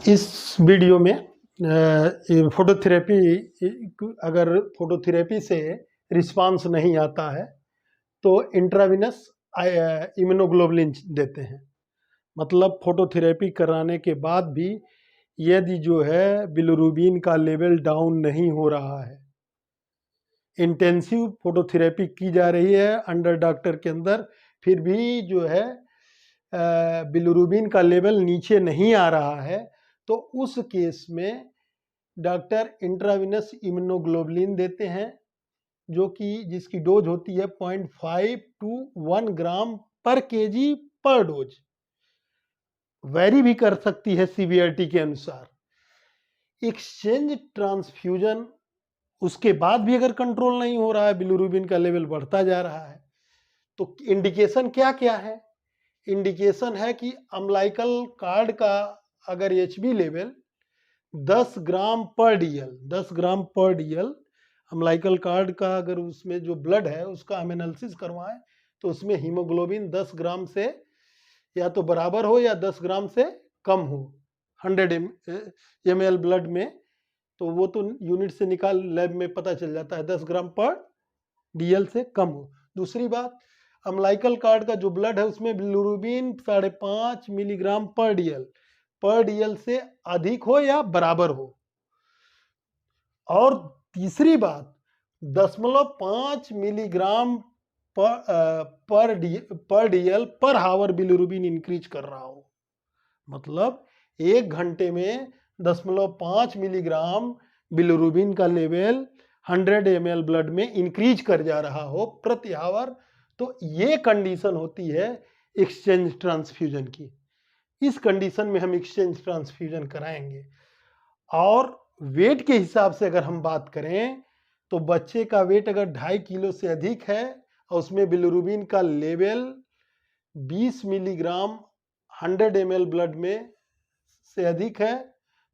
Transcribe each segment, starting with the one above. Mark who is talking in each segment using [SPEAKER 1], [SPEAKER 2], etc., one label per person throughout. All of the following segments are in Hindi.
[SPEAKER 1] इस वीडियो में फोटोथेरेपी, अगर फोटोथेरेपी से रिस्पांस नहीं आता है तो इंट्राविनस इम्यूनोग्लोबुलिन देते हैं। मतलब फोटोथेरेपी कराने के बाद भी यदि जो है बिलिरुबिन का लेवल डाउन नहीं हो रहा है, इंटेंसिव फोटोथेरेपी की जा रही है अंडर डॉक्टर के अंदर, फिर भी जो है बिलिरुबिन का लेवल नीचे नहीं आ रहा है, तो उस केस में डॉक्टर इंट्राविनस इम्यूनोग्लोबुलिन देते हैं, जो कि जिसकी डोज होती है 0.5 to 1 ग्राम पर केजी पर डोज। वेरी भी कर सकती है सीवियरिटी के अनुसार। एक्सचेंज ट्रांसफ्यूजन उसके बाद भी अगर कंट्रोल नहीं हो रहा है, बिलिरुबिन का लेवल बढ़ता जा रहा है, तो इंडिकेशन क्या क्या है? इंडिकेशन है कि अम्लाइकल कार्ड का अगर एचबी लेवल 10 ग्राम पर डीएल अम्लाइकल कार्ड का अगर उसमें जो ब्लड है उसका हम एनालिसिस करवाएं तो उसमें हीमोग्लोबिन 10 ग्राम से या तो बराबर हो या 10 ग्राम से कम हो 100 ml ब्लड में, तो वो तो यूनिट से निकाल लैब में पता चल जाता है 10 ग्राम पर डीएल से कम हो। दूसरी बात, अम्लाइकल कार्ड का जो ब्लड है उसमें बिलिरुबिन 5.5 मिलीग्राम पर डीएल से अधिक हो या बराबर हो। और तीसरी बात, 0.5 मिलीग्राम पर डीएल पर हावर बिलिरुबिन इंक्रीज कर रहा हो। मतलब 1 घंटे में 0.5 मिलीग्राम बिलिरुबिन का लेवल 100 ml ब्लड में इंक्रीज कर जा रहा हो प्रति हावर, तो ये कंडीशन होती है एक्सचेंज ट्रांसफ्यूजन की। इस कंडीशन में हम एक्सचेंज ट्रांसफ्यूजन कराएंगे। और वेट के हिसाब से अगर हम बात करें तो बच्चे का वेट अगर 2.5 किलो से अधिक है और उसमें बिलिरुबिन का लेवल 20 मिलीग्राम 100 ml ब्लड में से अधिक है,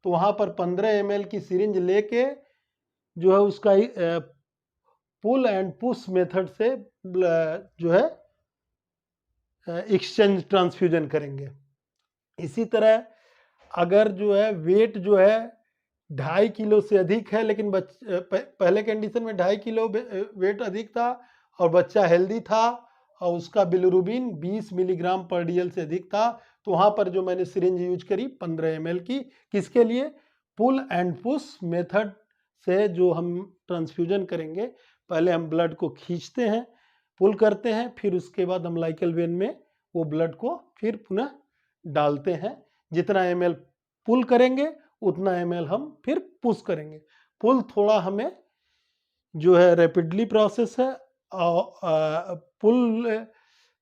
[SPEAKER 1] तो वहाँ पर 15 ml की सिरिंज लेके जो है उसका पुल एंड पुश मेथड से जो है एक्सचेंज ट्रांसफ्यूजन करेंगे। इसी तरह अगर जो है वेट जो है 2.5 किलो से अधिक है, लेकिन पहले कंडीशन में 2.5 किलो वेट अधिक था और बच्चा हेल्दी था और उसका बिलिरुबिन 20 मिलीग्राम पर डीएल से अधिक था, तो वहाँ पर जो मैंने सिरिंज यूज करी 15 ml की, किसके लिए? पुल एंड पुश मेथड से जो हम ट्रांसफ्यूजन करेंगे, पहले हम ब्लड को खींचते हैं, पुल करते हैं, फिर उसके बाद अम्लाइकल वेन में वो ब्लड को फिर पुनः डालते हैं। जितना ml पुल करेंगे उतना ml हम फिर पुश करेंगे। पुल थोड़ा हमें जो है रैपिडली प्रोसेस है और पुल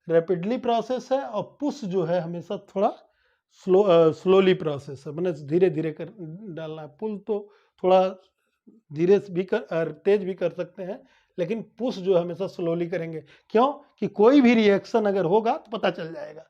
[SPEAKER 1] रैपिडली प्रोसेस है और पुश जो है हमेशा थोड़ा स्लोली प्रोसेस है, मतलब धीरे धीरे कर डालना है। पुल तो थोड़ा धीरे भी तेज भी कर सकते हैं, लेकिन पुश जो है हमेशा स्लोली करेंगे। क्यों? कि कोई भी रिएक्शन अगर होगा तो पता चल जाएगा।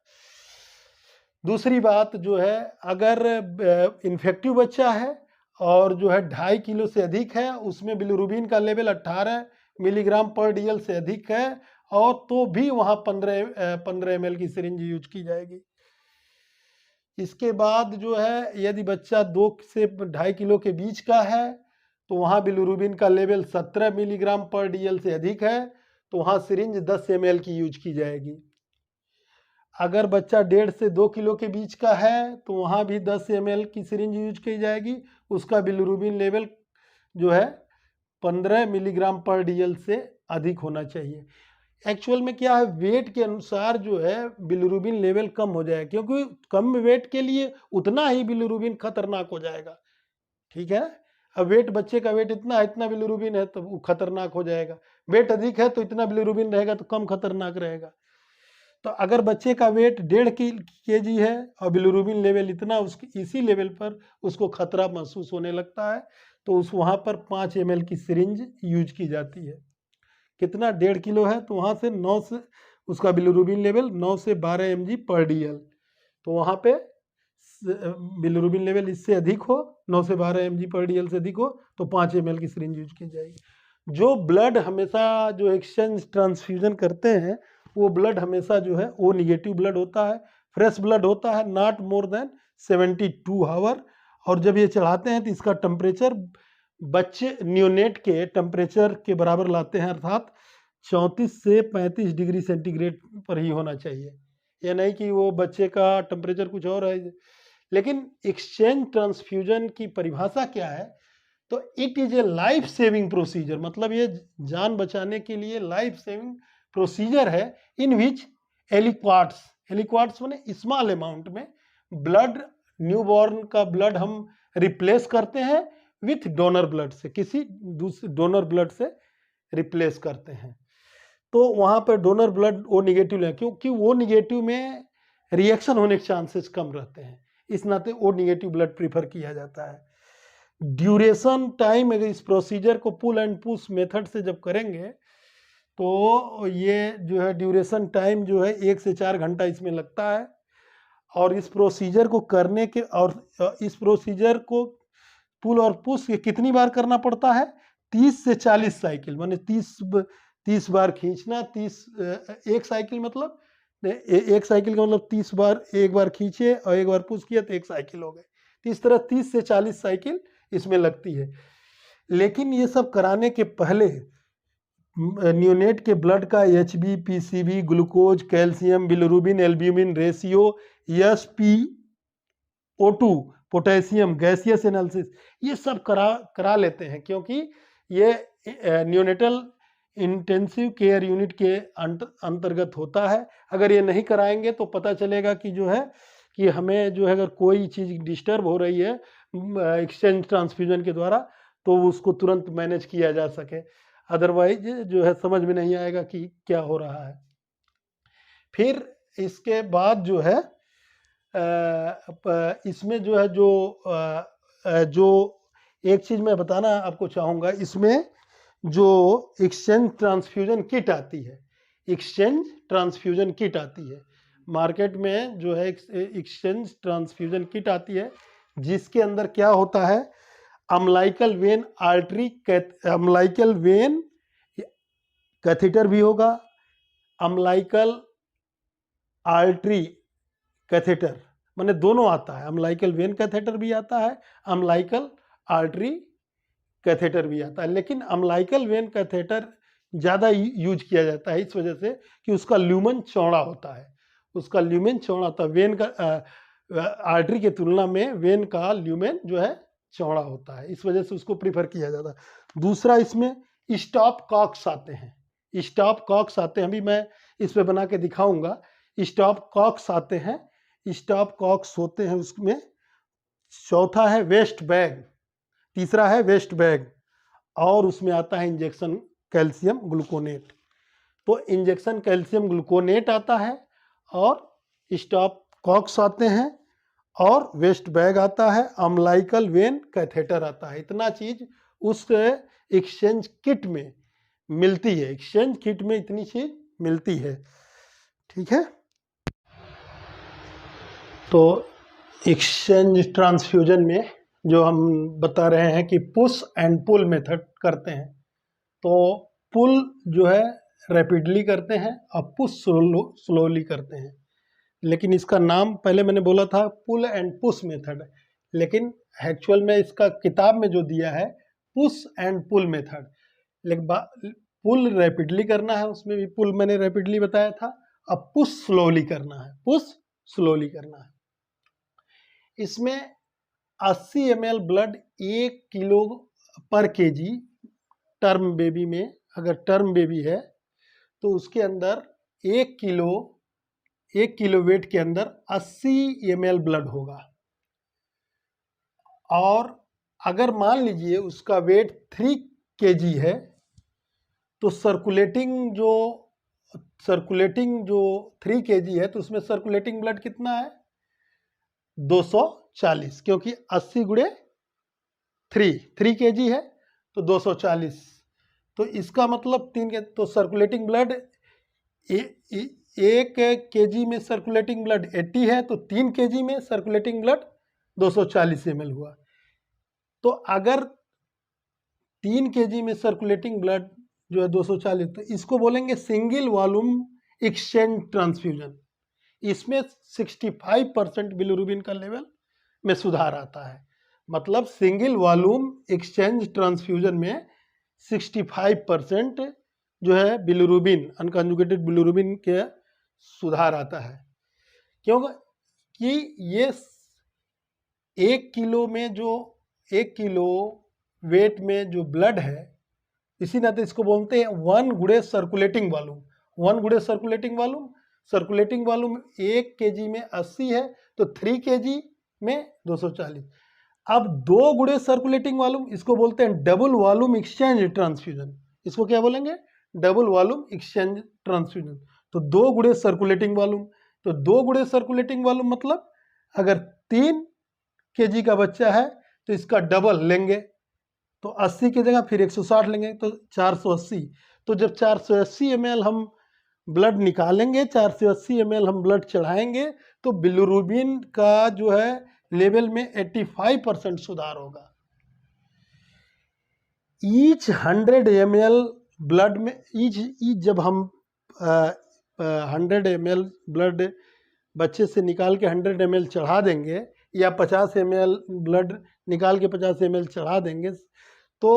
[SPEAKER 1] दूसरी बात जो है, अगर इन्फेक्टिव बच्चा है और जो है 2.5 किलो से अधिक है, उसमें बिलिरुबिन का लेवल 18 मिलीग्राम पर डीएल से अधिक है, और तो भी वहाँ 15 ml की सिरिंज यूज की जाएगी। इसके बाद जो है यदि बच्चा 2 से 2.5 किलो के बीच का है तो वहाँ बिलिरुबिन का लेवल 17 मिलीग्राम पर डीएल से अधिक है, तो वहाँ सिरिंज 10 ml की यूज की जाएगी। अगर बच्चा 1.5 से 2 किलो के बीच का है तो वहाँ भी 10 ml की सिरिंज यूज की जाएगी। उसका बिलिरुबिन लेवल जो है 15 मिलीग्राम पर डीएल से अधिक होना चाहिए। एक्चुअल में क्या है, वेट के अनुसार जो है बिलिरुबिन लेवल कम हो जाएगा, क्योंकि कम वेट के लिए उतना ही बिलिरुबिन खतरनाक हो जाएगा। ठीक है, अब वेट बच्चे का वेट इतना बिलिरुबिन है तो वो खतरनाक हो जाएगा। वेट अधिक है तो इतना बिलिरुबिन रहेगा तो कम खतरनाक रहेगा। तो अगर बच्चे का वेट 1.5 kg है और बिलिरुबिन लेवल इतना, उसकी इसी लेवल पर उसको खतरा महसूस होने लगता है, तो उस वहाँ पर 5 ml की सिरिंज यूज की जाती है। कितना? 1.5 किलो है तो वहाँ से 9 से उसका बिलिरुबिन लेवल 9 से 12 mg पर डीएल, तो वहाँ पे बिलिरुबिन लेवल इससे अधिक हो, 9 से 12 mg पर डीएल से अधिक हो, तो 5 ml की सिरिंज यूज की जाएगी। जो ब्लड हमेशा जो एक्सचेंज ट्रांसफ्यूजन करते हैं वो ब्लड हमेशा जो है वो निगेटिव ब्लड होता है, फ्रेश ब्लड होता है, नॉट मोर देन 72 आवर, और जब ये चढ़ाते हैं तो इसका टेम्परेचर बच्चे नियोनेट के टेम्परेचर के बराबर लाते हैं, अर्थात 34 से 35 डिग्री सेंटीग्रेड पर ही होना चाहिए। ये नहीं कि वो बच्चे का टेम्परेचर कुछ और है। लेकिन एक्सचेंज ट्रांसफ्यूजन की परिभाषा क्या है? तो it is a life saving procedure, मतलब ये जान बचाने के लिए लाइफ सेविंग प्रोसीजर है, इन विच एलिक्वाट्स माने स्मॉल अमाउंट में ब्लड, न्यूबॉर्न का ब्लड हम रिप्लेस करते हैं विथ डोनर ब्लड से, किसी दूसरे डोनर ब्लड से रिप्लेस करते हैं। तो वहाँ पर डोनर ब्लड ओ निगेटिव लें, क्योंकि वो निगेटिव में रिएक्शन होने के चांसेस कम रहते हैं, इस नाते ओ निगेटिव ब्लड प्रीफर किया जाता है। ड्यूरेशन टाइम, अगर इस प्रोसीजर को पुल एंड पुश मेथड से जब करेंगे तो ये जो है ड्यूरेशन टाइम जो है 1 से 4 घंटा इसमें लगता है। और इस प्रोसीजर को करने के, और इस प्रोसीजर को पुल और पुश कितनी बार करना पड़ता है? 30 से 40 साइकिल, माने 30 बार खींचना, 30 एक साइकिल मतलब एक साइकिल का मतलब 30 बार, एक बार खींचे और एक बार पुश किया तो एक साइकिल हो गए। तो इस तरह 30 से 40 साइकिल इसमें लगती है। लेकिन ये सब कराने के पहले नियोनेट के ब्लड का HB, PCB, glucose, calcium, bilirubin, albumin ratio, SpO2, potassium, gaseous analysis, ये सब करा लेते हैं, क्योंकि ये नियोनेटल इंटेंसिव केयर यूनिट के अंतर्गत होता है। अगर ये नहीं कराएंगे तो पता चलेगा कि जो है कि हमें जो है अगर कोई चीज़ डिस्टर्ब हो रही है एक्सचेंज ट्रांसफ्यूजन के द्वारा तो उसको तुरंत मैनेज किया जा सके, अदरवाइज जो है समझ में नहीं आएगा कि क्या हो रहा है। फिर इसके बाद जो है इसमें जो है जो एक चीज़ मैं बताना आपको चाहूँगा, इसमें जो एक्सचेंज ट्रांसफ्यूजन किट आती है, एक्सचेंज ट्रांसफ्यूजन किट आती है मार्केट में, जो है एक्सचेंज ट्रांसफ्यूजन किट आती है, जिसके अंदर क्या होता है? Umbilical when artery, umbilical when catheter भी होगा, अम्लाइकल आर्टरी कैथेटर, माने दोनों आता है, अम्लाइकल वेन कैथेटर भी आता है, अम्लाइकल आर्टरी कैथेटर भी आता है। लेकिन अम्लाइकल वेन कैथेटर ज़्यादा यूज किया जाता है इस वजह से कि उसका ल्यूमन चौड़ा होता है, उसका ल्यूमेन चौड़ा होता है। वेन का आर्टरी के तुलना में वेन का ल्यूमेन जो है चौड़ा होता है, इस वजह से उसको प्रीफर किया जाता है। दूसरा, इसमें स्टॉप कॉक्स आते हैं, स्टॉप कॉक्स आते हैं, अभी मैं इस पे बना के दिखाऊंगा। स्टॉप कॉक्स आते हैं, स्टॉप कॉक्स होते हैं उसमें। चौथा है वेस्ट बैग, तीसरा है वेस्ट बैग, और उसमें आता है इंजेक्शन कैल्शियम ग्लूकोनेट। तो इंजेक्शन कैल्शियम ग्लूकोनेट आता है और स्टॉप कॉक्स आते हैं और वेस्ट बैग आता है, अम्लाइकल वेन कैथेटर आता है। इतना चीज उस एक्सचेंज किट में मिलती है, एक्सचेंज किट में इतनी चीज मिलती है, ठीक है। तो एक्सचेंज ट्रांसफ्यूजन में जो हम बता रहे हैं कि पुश एंड पुल मेथड करते हैं, तो पुल जो है रैपिडली करते हैं और पुश स्लोली करते हैं। लेकिन इसका नाम पहले मैंने बोला था पुल एंड पुश मेथड, लेकिन एक्चुअल में इसका किताब में जो दिया है पुश एंड पुल मेथड। लेकिन पुल रैपिडली करना है, उसमें भी पुल मैंने रैपिडली बताया था, अब पुश स्लोली करना है, पुश स्लोली करना है। इसमें 80 ml ब्लड 1 किलो पर केजी टर्म बेबी में, अगर टर्म बेबी है तो उसके अंदर 1 किलो वेट के अंदर 80 ml ब्लड होगा। और अगर मान लीजिए उसका वेट 3 kg है तो सर्कुलेटिंग जो 3 kg है तो उसमें सर्कुलेटिंग ब्लड कितना है? 240, क्योंकि 80 गुणे 3 kg है तो 240, तो इसका मतलब 3 के, तो सर्कुलेटिंग ब्लड 1 kg में सर्कुलेटिंग ब्लड 80 है तो 3 kg में सर्कुलेटिंग ब्लड 240 ml हुआ। तो अगर 3 kg में सर्कुलेटिंग ब्लड जो है 240, तो इसको बोलेंगे सिंगल वॉल्यूम एक्सचेंज ट्रांसफ्यूजन। इसमें 65% बिलिरुबिन का लेवल में सुधार आता है। मतलब सिंगल वॉल्यूम एक्सचेंज ट्रांसफ्यूजन में 65% जो है बिलिरुबिन, अनकॉन्जुगेटेड बिलिरुबिन के सुधार आता है। क्योंकि ये 1 किलो में जो 1 किलो वेट में जो ब्लड है, इसी नाते इसको बोलते हैं 1 गुणे सर्कुलेटिंग वॉल्यूम। 1 गुणे circulating volume, circulating volume 1 KG में 80 है, तो 3 केजी में 240। अब 2 गुणे सर्कुलेटिंग वॉल्यूम, इसको बोलते हैं डबल वॉल्यूम एक्सचेंज ट्रांसफ्यूजन। इसको क्या बोलेंगे? Double volume exchange transfusion. तो 2 गुणे सर्कुलेटिंग वॉल्यूम, तो 2 गुणे सर्कुलेटिंग वॉल्यूम मतलब अगर 3 केजी का बच्चा है तो इसका डबल लेंगे, तो 80 की जगह फिर 160 लेंगे, तो 480। तो जब 480 ml हम ब्लड निकालेंगे, 480 ml हम ब्लड चढ़ाएंगे, तो बिलिरुबिन का जो है लेवल में 85% सुधार होगा। ईच 100 ml ब्लड में ईच जब हम 100 ml ब्लड बच्चे से निकाल के 100 ml चढ़ा देंगे, या 50 ml ब्लड निकाल के 50 ml चढ़ा देंगे, तो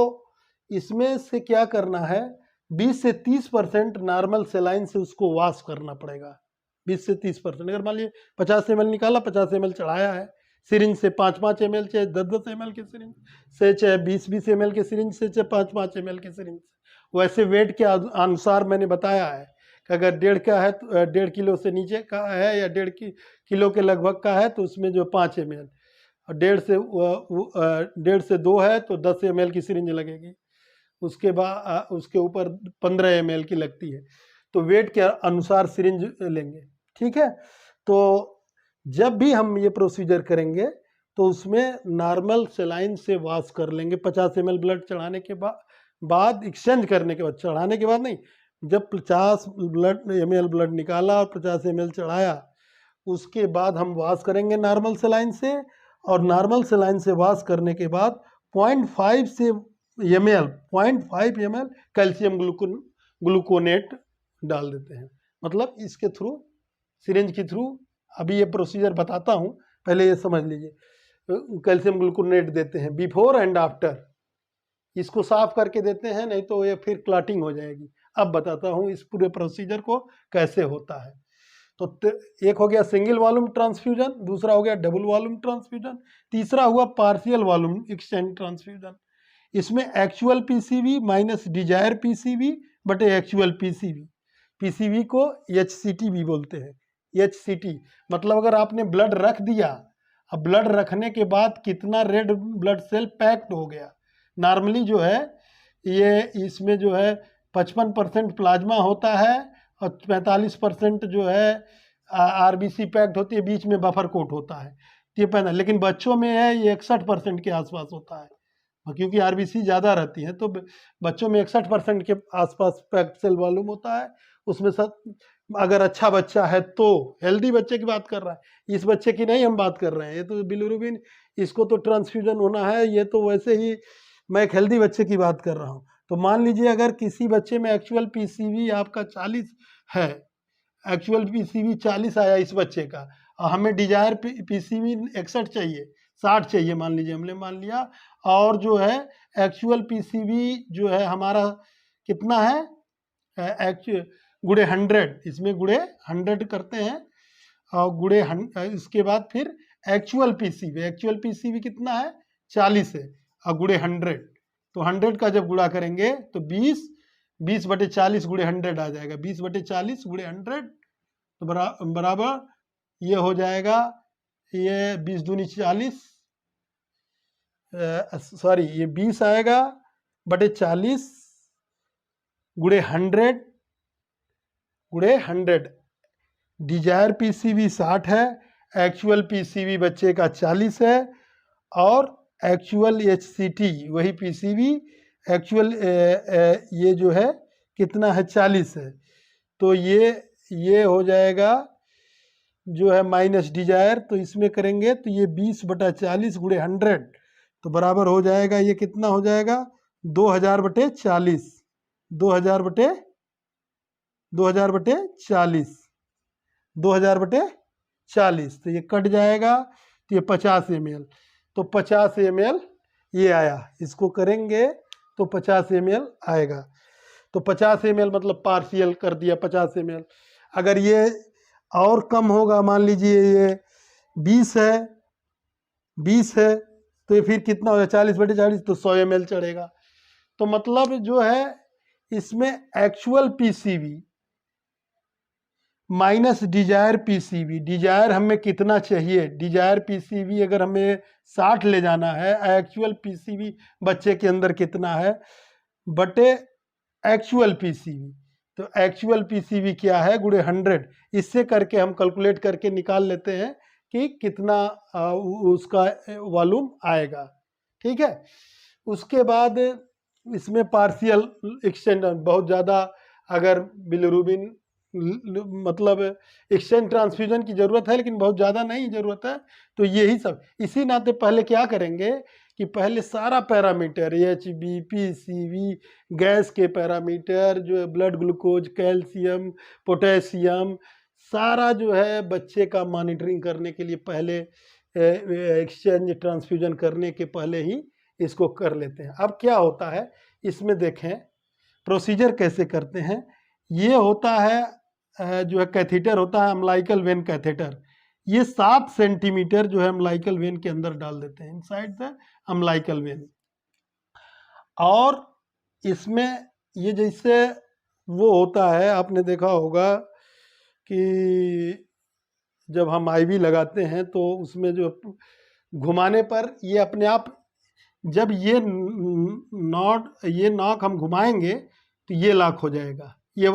[SPEAKER 1] इसमें से क्या करना है, 20 से 30% नॉर्मल सेलाइन से उसको वॉश करना पड़ेगा। 20 से 30%। अगर मान लीजिए 50 ml निकाला, 50 ml चढ़ाया है, सिरिंज से 5-5 ml, चाहे 10-10 ml के सिरिंज से, चाहे 20-20 ml के सिरिंज से, चाहे 5-5 ml के सिरिंज से, वैसे वेट के अनुसार मैंने बताया है कि अगर 1.5 का है तो 1.5 किलो से नीचे का है, या 1.5 किलो के लगभग का है, तो उसमें जो 5 ml, और 1.5 से 2 है तो 10 ml की सिरिंज लगेगी। उसके बाद उसके ऊपर 15 ml की लगती है। तो वेट के अनुसार सिरिंज लेंगे, ठीक है। तो जब भी हम ये प्रोसीजर करेंगे तो उसमें नॉर्मल सेलाइन से वॉश कर लेंगे। 50 ml ब्लड चढ़ाने के बाद एक्सचेंज करने के बाद, चढ़ाने के बाद नहीं, जब 50 ml ब्लड निकाला और 50 ml चढ़ाया, उसके बाद हम वॉश करेंगे नॉर्मल सेलाइन से, और नॉर्मल सेलाइन से वॉश करने के बाद 0.5 ml कैल्शियम ग्लूकोनेट डाल देते हैं। मतलब इसके थ्रू, सिरिंज के थ्रू, अभी ये प्रोसीजर बताता हूँ, पहले ये समझ लीजिए। कैल्शियम ग्लूकोनेट देते हैं बिफोर एंड आफ्टर, इसको साफ करके देते हैं, नहीं तो ये फिर क्लॉटिंग हो जाएगी। अब बताता हूँ इस पूरे प्रोसीजर को कैसे होता है। तो एक हो गया सिंगल वॉल्यूम ट्रांसफ्यूजन, दूसरा हो गया डबल वॉल्यूम ट्रांसफ्यूजन, तीसरा हुआ पार्शियल वॉल्यूम एक्सचेंज ट्रांसफ्यूजन। इसमें actual PCV minus desired PCV बटे एक्चुअल पीसीवी। पीसीवी को एचसीटी भी बोलते हैं। एचसीटी मतलब अगर आपने ब्लड रख दिया, अब ब्लड रखने के बाद कितना रेड ब्लड सेल पैक्ड हो गया। नॉर्मली जो है ये इसमें जो है 55% प्लाज्मा होता है और 45% जो है आरबीसी पैक्ड होती है, बीच में बफर कोट होता है, ये पहना। लेकिन बच्चों में है ये 61% के आसपास होता है, क्योंकि आरबीसी ज़्यादा रहती है, तो बच्चों में 61% के आसपास पैक्ड सेल वॉल्यूम होता है। उसमें सब, अगर अच्छा बच्चा है तो, हेल्दी बच्चे की बात कर रहा है, इस बच्चे की नहीं हम बात कर रहे हैं। ये तो बिलिरुबिन, इसको तो ट्रांसफ्यूजन होना है, ये तो वैसे ही मैं एक हेल्दी बच्चे की बात कर रहा हूँ। तो मान लीजिए अगर किसी बच्चे में एक्चुअल पीसीवी आपका 40 है, एक्चुअल पीसीवी 40 आया इस बच्चे का, और हमें डिजायर पीसीवी 61 चाहिए, 60 चाहिए, मान लीजिए, हमने मान लिया, और जो है एक्चुअल पीसीवी जो है हमारा कितना है, गुणे 100, इसमें गुणे 100 करते हैं, और गुणे इसके बाद फिर एक्चुअल पीसीवी कितना है, 40 है, और गुणे 100, तो 100 का जब गुणा करेंगे तो 20 बटे 40 गुणे 100 आ जाएगा। 20 बटे 40 गुणे 100 तो बराबर ये हो जाएगा, ये 20 दूनी 40, सॉरी ये 20 आएगा बटे 40 गुणे 100। डिजायर पीसीवी 60 है, एक्चुअल पीसीवी बच्चे का 40 है, और एक्चुअल एचसीटी वही पीसीवी, एक्चुअल ये जो है कितना है, 40 है। तो ये हो जाएगा जो है माइनस डिजायर, तो इसमें करेंगे तो ये 20 बटा 40 गुणे 100, तो बराबर हो जाएगा, ये कितना हो जाएगा, 2000 बटे 40, 2000 बटे 40, 2000 बटे 40, तो ये कट जाएगा, तो ये 50 ml, तो 50 ml ये आया, इसको करेंगे तो 50 ml आएगा। तो 50 ml मतलब पार्शियल कर दिया 50 ml। अगर ये और कम होगा, मान लीजिए ये 20 है तो ये फिर कितना होगा 40/40, तो 100 ml चढ़ेगा। तो मतलब जो है इसमें actual PCV minus desired PCV, desired हमें कितना चाहिए, डिजायर पीसीवी अगर हमें 60 ले जाना है, एक्चुअल पीसीवी बच्चे के अंदर कितना है बटे एक्चुअल पीसीवी, तो एक्चुअल पीसीवी क्या है गुणे 100, इससे करके हम कैलकुलेट करके निकाल लेते हैं कि कितना उसका वॉल्यूम आएगा। ठीक है, उसके बाद इसमें पार्शियल एक्सचेंज, बहुत ज़्यादा अगर बिलिरुबिन मतलब एक्सचेंज ट्रांसफ्यूजन की ज़रूरत है लेकिन बहुत ज़्यादा नहीं ज़रूरत है, तो यही सब। इसी नाते पहले क्या करेंगे कि पहले सारा पैरामीटर HB PCV गैस के पैरामीटर जो है, ब्लड ग्लूकोज, कैल्शियम, पोटेशियम, सारा जो है बच्चे का मॉनिटरिंग करने के लिए पहले एक्सचेंज ट्रांसफ्यूजन करने के पहले ही इसको कर लेते हैं। अब क्या होता है इसमें देखें प्रोसीजर कैसे करते हैं। ये होता है जो है कैथीटर होता है, अम्लाइकल वेन कैथेटर। ये 7 सेंटीमीटर जो है अम्लाइकल वेन के अंदर डाल देते हैं, इनसाइड द अम्लाइकल वेन। और इसमें ये जैसे वो होता है, आपने देखा होगा कि जब हम IV लगाते हैं तो उसमें जो घुमाने पर ये अपने आप, जब ये नॉक हम घुमाएंगे तो ये लॉक हो जाएगा, ये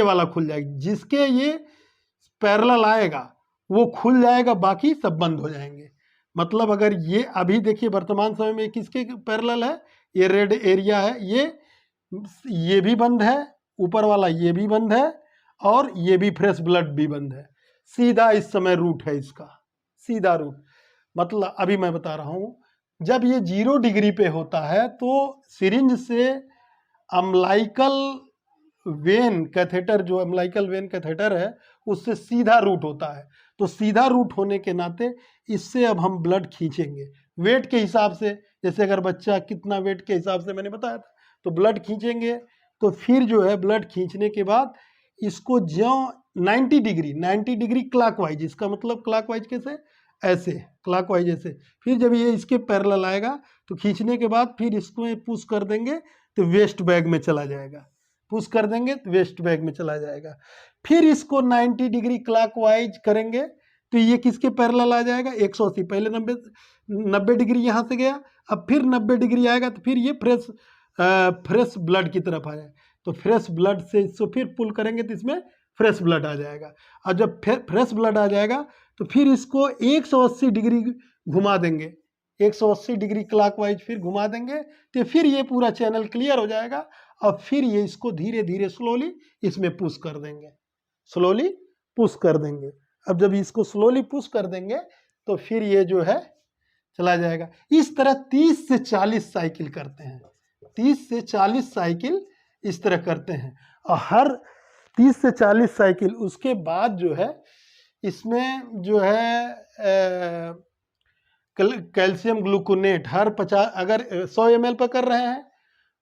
[SPEAKER 1] वाला खुल जाएगा, जिसके ये पैरेलल आएगा वो खुल जाएगा, बाकी सब बंद हो जाएंगे। मतलब अगर ये अभी देखिए वर्तमान समय में किसके पैरेलल है, ये रेड एरिया है, ये भी बंद है, ऊपर वाला ये भी बंद है, और ये भी फ्रेश ब्लड भी बंद है। सीधा इस समय रूट है इसका, सीधा रूट। मतलब अभी मैं बता रहा हूँ, जब ये 0 डिग्री पे होता है तो सिरिंज से अम्लाइकल वेन कैथेटर, जो अम्लाइकल वेन कैथेटर है उससे सीधा रूट होता है। तो सीधा रूट होने के नाते इससे अब हम ब्लड खींचेंगे वेट के हिसाब से, जैसे अगर बच्चा कितना वेट के हिसाब से मैंने बताया था, तो ब्लड खींचेंगे। तो फिर जो है ब्लड खींचने के बाद इसको ज्यों 90 डिग्री क्लॉकवाइज, इसका मतलब क्लॉकवाइज कैसे, ऐसे क्लॉकवाइज ऐसे, फिर जब ये इसके पैरेलल आएगा तो खींचने के बाद फिर इसको पुश कर देंगे तो वेस्ट बैग में चला जाएगा, पुश कर देंगे तो वेस्ट बैग में चला जाएगा। फिर इसको 90 डिग्री क्लॉकवाइज करेंगे तो ये किसके पैरेलल आ जाएगा, 180, पहले 90 डिग्री यहाँ से गया, अब फिर 90 डिग्री आएगा तो फिर ये फ्रेश ब्लड की तरफ आ जाएगा। तो फ्रेश ब्लड से इसको फिर पुल करेंगे तो इसमें फ्रेश ब्लड आ जाएगा, और जब फ्रेश ब्लड आ जाएगा तो फिर इसको 180 डिग्री घुमा देंगे, 180 डिग्री क्लॉकवाइज फिर घुमा देंगे, तो फिर ये पूरा चैनल क्लियर हो जाएगा। और फिर ये इसको धीरे धीरे स्लोली इसमें पुश कर देंगे, स्लोली पुश कर देंगे। अब जब इसको स्लोली पुश कर देंगे तो फिर ये जो है चला जाएगा। इस तरह 30 से 40 साइकिल करते हैं, 30 से 40 साइकिल इस तरह करते हैं, और हर 30 से 40 साइकिल उसके बाद जो है इसमें जो है कैल्शियम ग्लूकोनेट हर 50, अगर 100 ml पर कर रहे हैं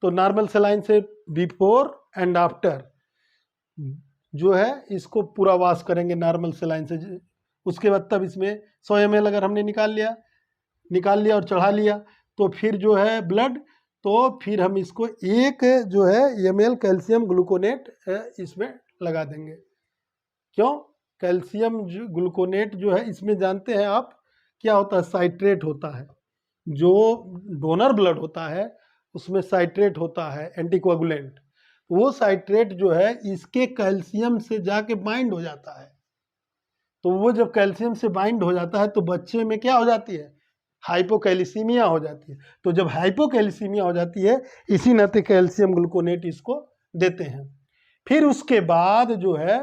[SPEAKER 1] तो नॉर्मल सलाइन से बिफोर एंड आफ्टर जो है इसको पूरा वॉश करेंगे नॉर्मल सलाइन से। उसके बाद तब इसमें 100 ml अगर हमने निकाल लिया और चढ़ा लिया तो फिर जो है ब्लड, तो फिर हम इसको एक जो है ml कैल्शियम ग्लूकोनेट इसमें लगा देंगे। क्यों, कैल्शियम ग्लूकोनेट जो है इसमें जानते हैं आप क्या होता है, साइट्रेट होता है, जो डोनर ब्लड होता है उसमें साइट्रेट होता है एंटीकोगुलेंट, वो साइट्रेट जो है इसके कैल्शियम से जाके बाइंड हो जाता है। तो वो जब कैल्शियम से बाइंड हो जाता है तो बच्चे में क्या हो जाती है, हाइपोकैल्सीमिया हो जाती है। तो जब हाइपोकैल्सीमिया हो जाती है इसी नाते कैल्शियम ग्लूकोनेट इसको देते हैं। फिर उसके बाद जो है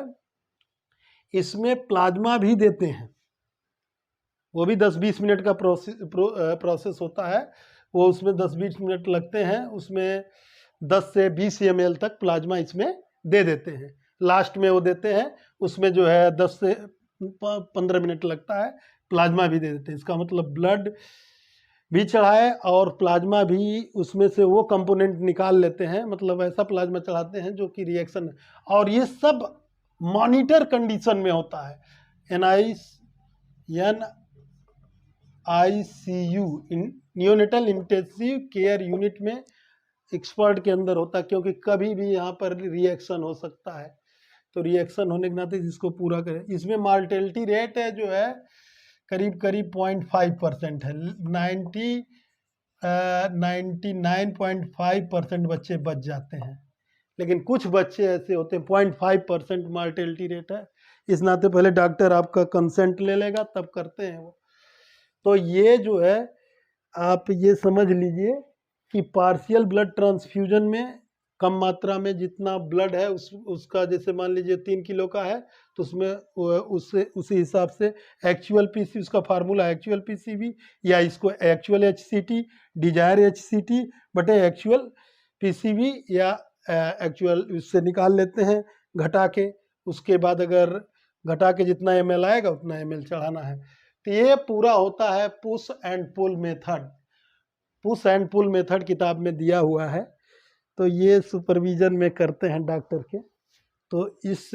[SPEAKER 1] इसमें प्लाज्मा भी देते हैं, वो भी 10-20 मिनट का प्रोसेस होता है, वो उसमें 10-20 मिनट लगते हैं, उसमें 10 से 20 ml तक प्लाज्मा इसमें दे देते हैं, लास्ट में वो देते हैं, उसमें जो है 10 से 15 मिनट लगता है, प्लाज्मा भी दे देते हैं। इसका मतलब ब्लड भी चढ़ाए और प्लाज्मा भी उसमें से वो कंपोनेंट निकाल लेते हैं, मतलब ऐसा प्लाज्मा चढ़ाते हैं जो कि रिएक्शन, और ये सब मॉनिटर कंडीशन में होता है। NICU neonatal intensive care unit में एक्सपर्ट के अंदर होता है, क्योंकि कभी भी यहाँ पर रिएक्शन हो सकता है। तो रिएक्शन होने के नाते इसको पूरा करें। इसमें मार्टेलिटी रेट है जो है करीब करीब 0.5% है। 99.5% बच्चे बच जाते हैं, लेकिन कुछ बच्चे ऐसे होते हैं 0.5% मार्टेलिटी रेट है। इस नाते पहले डॉक्टर आपका कंसेंट ले लेगा तब करते हैं वो। तो ये जो है आप ये समझ लीजिए कि पार्शियल ब्लड ट्रांसफ्यूजन में कम मात्रा में जितना ब्लड है उसका, जैसे मान लीजिए 3 किलो का है तो उसमें उससे उसी हिसाब से एक्चुअल पीसी, उसका फार्मूला एक्चुअल पीसीबी या इसको एक्चुअल एचसीटी, डिजायर एचसीटी बटे एक्चुअल पीसीबी या एक्चुअल उससे निकाल लेते हैं घटा के। उसके बाद अगर घटा के जितना ml आएगा उतना ml चढ़ाना है। तो ये पूरा होता है push and pull method. Push and pull method किताब में दिया हुआ है, तो ये सुपरविजन में करते हैं डॉक्टर के। तो इस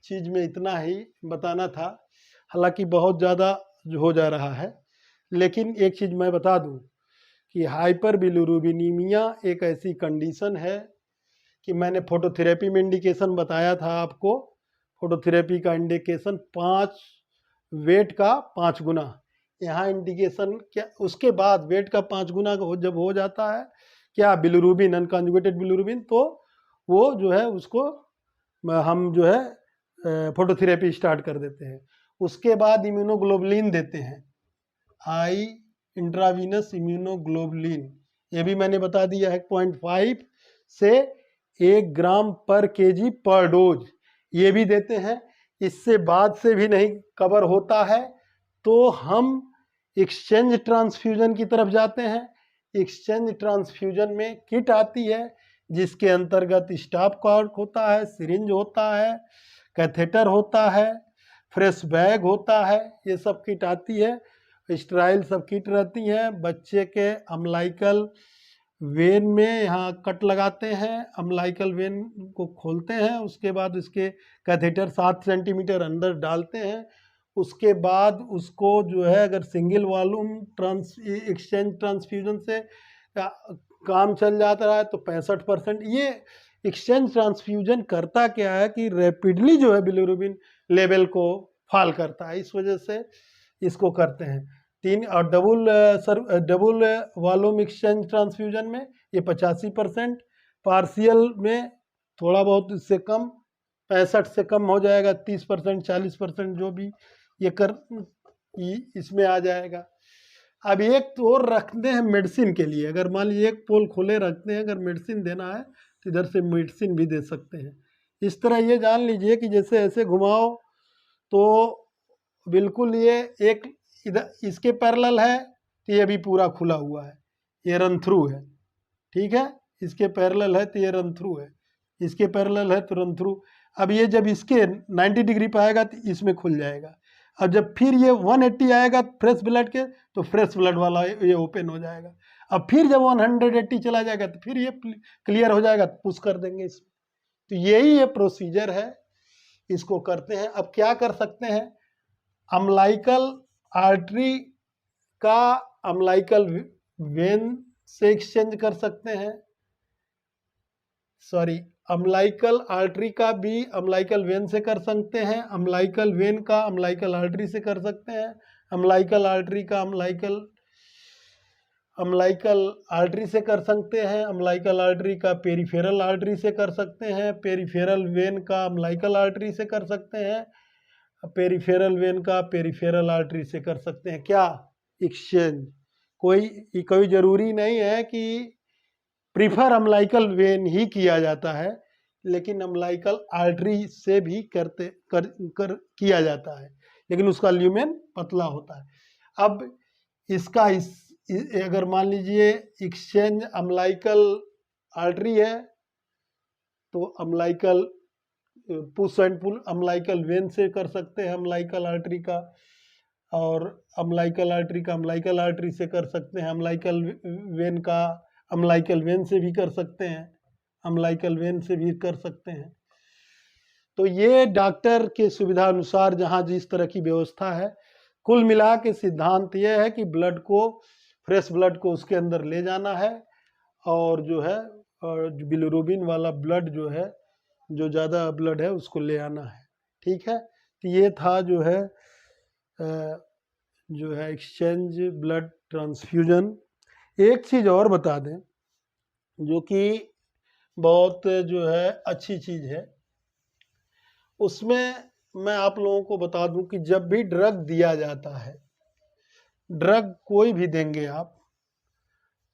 [SPEAKER 1] चीज़ में इतना ही बताना था, हालांकि बहुत ज़्यादा हो जा रहा है, लेकिन एक चीज़ मैं बता दूं कि हाइपर बिलिरुबिनीमिया एक ऐसी कंडीशन है कि मैंने फोटोथेरेपी में इंडिकेशन बताया था आपको। फोटोथेरेपी का इंडिकेशन 5 वेट का 5 गुना, यहाँ इंडिकेशन क्या, उसके बाद वेट का 5 गुना जब हो जाता है क्या, बिलिरुबिन, अनकॉन्जुगेटेड बिलिरुबिन, तो वो जो है उसको हम जो है फोटोथेरेपी स्टार्ट कर देते हैं। उसके बाद इम्यूनोग्लोबुलिन देते हैं, आई इंट्रावीनस इम्यूनोग्लोबुलिन, ये भी मैंने बता दिया है 0.5 से 1 ग्राम पर केजी पर डोज, ये भी देते हैं। इससे बाद से भी नहीं कवर होता है तो हम एक्सचेंज ट्रांसफ्यूजन की तरफ जाते हैं। एक्सचेंज ट्रांसफ्यूजन में किट आती है जिसके अंतर्गत स्टॉप कॉर्क होता है, सिरिंज होता है, कैथेटर होता है, फ्रेश बैग होता है, ये सब किट आती है। स्टेराइल सब किट रहती हैं। बच्चे के अम्लाइकल वेन में यहाँ कट लगाते हैं, अम्लाइकल वेन को खोलते हैं, उसके बाद उसके कैथेटर 7 सेंटीमीटर अंदर डालते हैं। उसके बाद उसको जो है अगर सिंगल वॉल्यूम एक्सचेंज ट्रांसफ्यूजन से काम चल जाता है तो 65%। ये एक्सचेंज ट्रांसफ्यूजन करता क्या है कि रैपिडली जो है बिलिरुबिन लेवल को फॉल करता है, इस वजह से इसको करते हैं। 3 और डबल वॉल्यूम एक्सचेंज ट्रांसफ्यूजन में ये 85%, पार्शियल में थोड़ा बहुत इससे कम 65 से कम हो जाएगा, 30% 40% जो भी ये इसमें आ जाएगा। अब एक तो और रखते हैं मेडिसिन के लिए, अगर मान लीजिए एक पोल खुले रखते हैं, अगर मेडिसिन देना है तो इधर से मेडिसिन भी दे सकते हैं। इस तरह ये जान लीजिए कि जैसे ऐसे घुमाओ तो बिल्कुल ये एक इधर इसके पैरेलल है तो ये भी पूरा खुला हुआ है, ये रन थ्रू है, ठीक है। इसके पैरेलल है तो ये रन थ्रू है, इसके पैरेलल है तो रन थ्रू। अब ये जब इसके 90 डिग्री पे आएगा तो इसमें खुल जाएगा। अब जब फिर ये 180 आएगा फ्रेश ब्लड के तो फ्रेश ब्लड वाला ये ओपन हो जाएगा। अब फिर जब 180 चला जाएगा तो फिर ये क्लियर हो जाएगा, तो पुश कर देंगे इसमें। तो यही ये प्रोसीजर है, इसको करते हैं। अब क्या कर सकते हैं, अम्लाइकल आर्टरी का अम्लाइकल वेन से एक्सचेंज कर सकते हैं, सॉरी अम्लाइकल आर्टरी का भी अम्लाइकल वेन से कर सकते हैं, अम्लाइकल वेन का अम्लाइकल आर्टरी से कर सकते हैं, अम्लाइकल आर्टरी का अम्लाइकल आर्टरी से कर सकते हैं, अम्लाइकल आर्टरी का पेरिफेरल आर्टरी से कर सकते हैं, पेरिफेरल वेन का अम्लाइकल आर्टरी से कर सकते हैं, पेरिफेरल वेन का पेरिफेरल आर्टरी से कर सकते हैं। क्या एक्सचेंज, कोई ज़रूरी नहीं है कि प्रीफर अम्लाइकल वेन ही किया जाता है, लेकिन अम्लाइकल आर्टरी से भी किया जाता है, लेकिन उसका ल्यूमेन पतला होता है। अब इसका अगर मान लीजिए एक्सचेंज अम्लाइकल आर्टरी है तो umbilical push and pull umbilical vein से कर सकते हैं अम्लाइकल आर्टरी का, और अम्लाइकल आर्टरी का अम्लाइकल आर्टरी से कर सकते हैं, अम्लाइकल वेन का अम्लाइकल वेन से भी कर सकते हैं, अम्लाइकल वेन से भी कर सकते हैं। तो ये डॉक्टर के सुविधा अनुसार जहाँ जिस तरह की व्यवस्था है, कुल मिला के सिद्धांत ये है कि ब्लड को, फ्रेश ब्लड को उसके अंदर ले जाना है, और जो है बिलिरुबिन वाला ब्लड जो है, जो ज़्यादा ब्लड है उसको ले आना है। ठीक है, तो ये था जो है एक्सचेंज ब्लड ट्रांसफ्यूजन। एक चीज़ और बता दें जो कि बहुत जो है अच्छी चीज़ है, उसमें मैं आप लोगों को बता दूं कि जब भी ड्रग दिया जाता है, ड्रग कोई भी देंगे आप,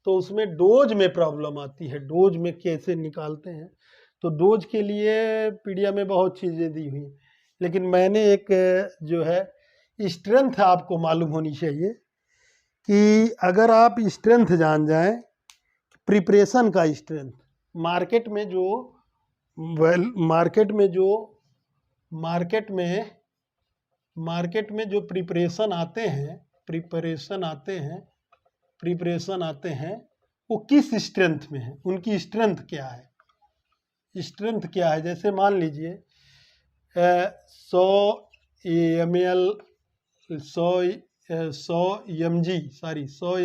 [SPEAKER 1] तो उसमें डोज में प्रॉब्लम आती है। डोज में कैसे निकालते हैं, तो डोज के लिए पीडिया में बहुत चीज़ें दी हुई हैं, लेकिन मैंने एक जो है स्ट्रेंथ आपको मालूम होनी चाहिए कि अगर आप स्ट्रेंथ जान जाएं, प्रिपरेशन का स्ट्रेंथ, मार्केट में जो प्रिपरेशन आते हैं वो किस स्ट्रेंथ में है, उनकी स्ट्रेंथ क्या है, जैसे मान लीजिए 100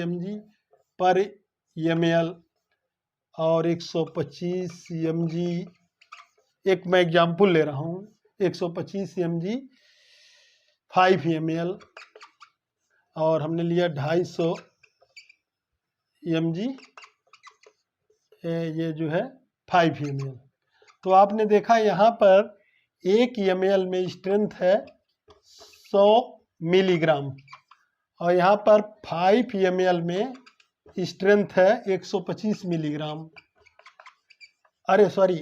[SPEAKER 1] mg पर ml और 125 mg, एक मैं एग्जाम्पल ले रहा हूँ, 125 mg 5 ml, और हमने लिया 250 mg ये जो है 5 ml। तो आपने देखा यहाँ पर 1 ml में स्ट्रेंथ है 100 मिलीग्राम, और यहाँ पर 5 ml में स्ट्रेंथ है 125 मिलीग्राम। अरे सॉरी,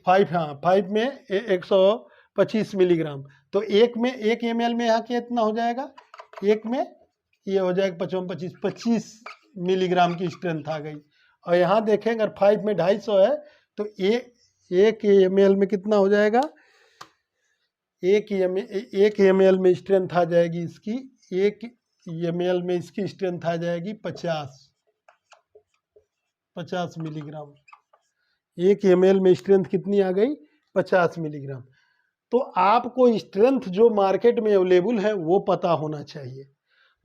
[SPEAKER 1] 5 में 125 मिलीग्राम। तो एक में 1 ml में यहाँ कितना हो जाएगा, एक में ये हो जाएगा 25 मिलीग्राम की स्ट्रेंथ आ गई। और यहाँ देखें अगर 5 में 250 है तो 1 ml में कितना हो जाएगा, 1 ml में स्ट्रेंथ आ जाएगी इसकी, 1 ml में इसकी स्ट्रेंथ आ जाएगी 50 मिलीग्राम। 1 ml में स्ट्रेंथ कितनी आ गई, 50 मिलीग्राम। तो आपको स्ट्रेंथ जो मार्केट में अवेलेबल है वो पता होना चाहिए।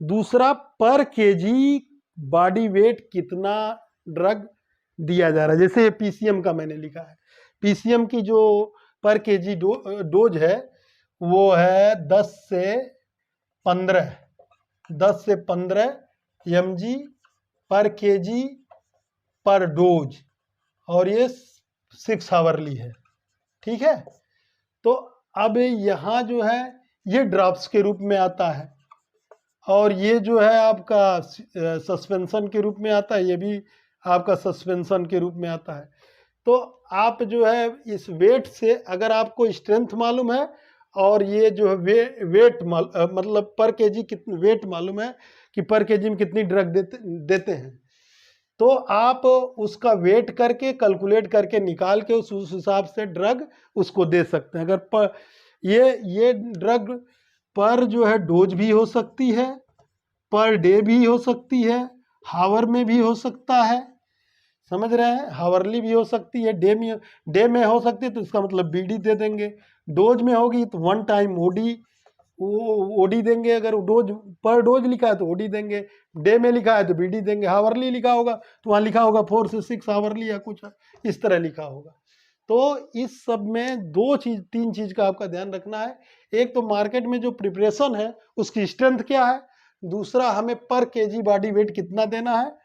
[SPEAKER 1] दूसरा, पर केजी बॉडी वेट कितना ड्रग दिया जा रहा है। जैसे पीसीएम का मैंने लिखा है, पीसीएम की जो पर केजी डोज है वो है 10 से 15 mg पर केजी पर डोज, और ये 6 आवरली है। ठीक है, तो अब यहाँ जो है ये ड्रॉप्स के रूप में आता है, और ये जो है आपका सस्पेंशन के रूप में आता है, ये भी आपका सस्पेंशन के रूप में आता है। तो आप जो है इस वेट से, अगर आपको स्ट्रेंथ मालूम है और ये जो है वेट मतलब पर केजी कितनी वेट मालूम है कि पर केजी में कितनी ड्रग देते हैं, तो आप उसका वेट करके कैलकुलेट करके निकाल के उस हिसाब से ड्रग उसको दे सकते हैं। अगर ये ड्रग पर जो है डोज भी हो सकती है, पर डे भी हो सकती है, हावर में भी हो सकता है, समझ रहे हैं, हावरली भी हो सकती है, डे में हो सकती है, तो इसका मतलब बीडी दे देंगे। डोज में होगी तो 1 टाइम ओडी देंगे, अगर डोज पर डोज लिखा है तो ओडी देंगे, डे में लिखा है तो बीडी देंगे, हावरली लिखा होगा तो वहाँ लिखा होगा 4 से 6 हावरली या कुछ इस तरह लिखा होगा। तो इस सब में 3 चीज़ का आपका ध्यान रखना है। एक तो मार्केट में जो प्रिपरेशन है उसकी स्ट्रेंथ क्या है, दूसरा हमें पर केजी बॉडी वेट कितना देना है,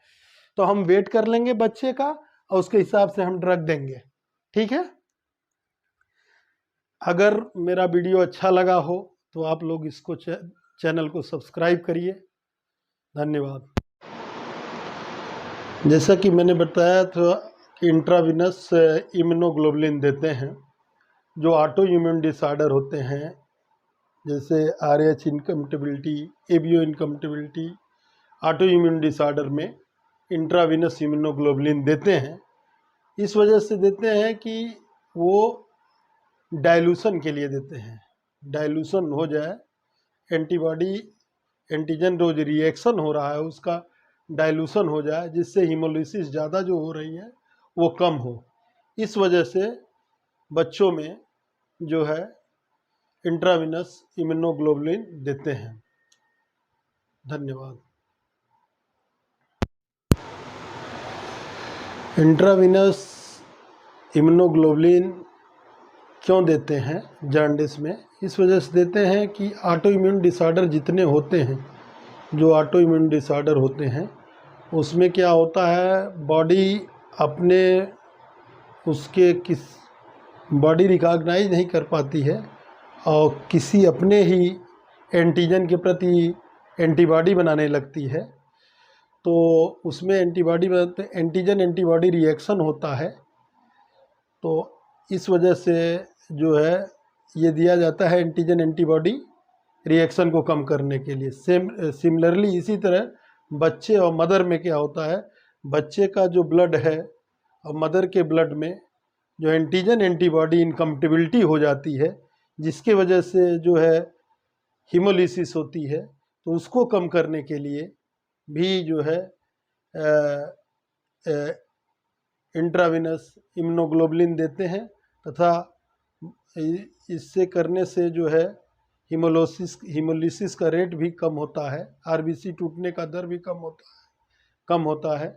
[SPEAKER 1] तो हम वेट कर लेंगे बच्चे का और उसके हिसाब से हम ड्रग देंगे। ठीक है, अगर मेरा वीडियो अच्छा लगा हो तो आप लोग इसको चैनल को सब्सक्राइब करिए। धन्यवाद। जैसा कि मैंने बताया था कि इंट्राविनस इम्यूनोग्लोबुलिन देते हैं जो ऑटो इम्यून डिसऑर्डर होते हैं, जैसे RH incompatibility, ABO incompatibility, auto immune disorder में इंट्राविनस इम्यूनोग्लोबुलिन देते हैं। इस वजह से देते हैं कि वो डाइल्यूशन के लिए देते हैं, डाइल्यूशन हो जाए, एंटीबॉडी एंटीजन जो रिएक्शन हो रहा है उसका डाइल्यूशन हो जाए, जिससे हीमोलिसिस ज़्यादा जो हो रही है वो कम हो। इस वजह से बच्चों में जो है इंट्रावीनस इम्यूनोग्लोबुलिन देते हैं। धन्यवाद। इंट्रावीनस इम्यूनोग्लोबुलिन क्यों देते हैं जॉन्डिस में? इस वजह से देते हैं कि ऑटो इम्यून डिसऑर्डर जितने होते हैं, जो ऑटो इम्यून डिसऑर्डर होते हैं, उसमें क्या होता है, बॉडी रिकॉग्नाइज नहीं कर पाती है और किसी अपने ही एंटीजन के प्रति एंटीबॉडी बनाने लगती है। तो उसमें एंटीजन एंटीबॉडी रिएक्शन होता है। तो इस वजह से जो है ये दिया जाता है एंटीजन एंटीबॉडी रिएक्शन को कम करने के लिए। सिमिलरली इसी तरह बच्चे और मदर में क्या होता है, बच्चे का जो ब्लड है और मदर के ब्लड में जो एंटीजन एंटीबॉडी इनकम्पेटिबिलिटी हो जाती है, जिसके वजह से जो है हीमोलिसिस होती है, तो उसको कम करने के लिए भी जो है इंट्रावीनस इम्यूनोग्लोबुलिन देते हैं, तथा इससे करने से जो है हीमोलिसिस का रेट भी कम होता है, आरबीसी टूटने का दर भी कम होता है।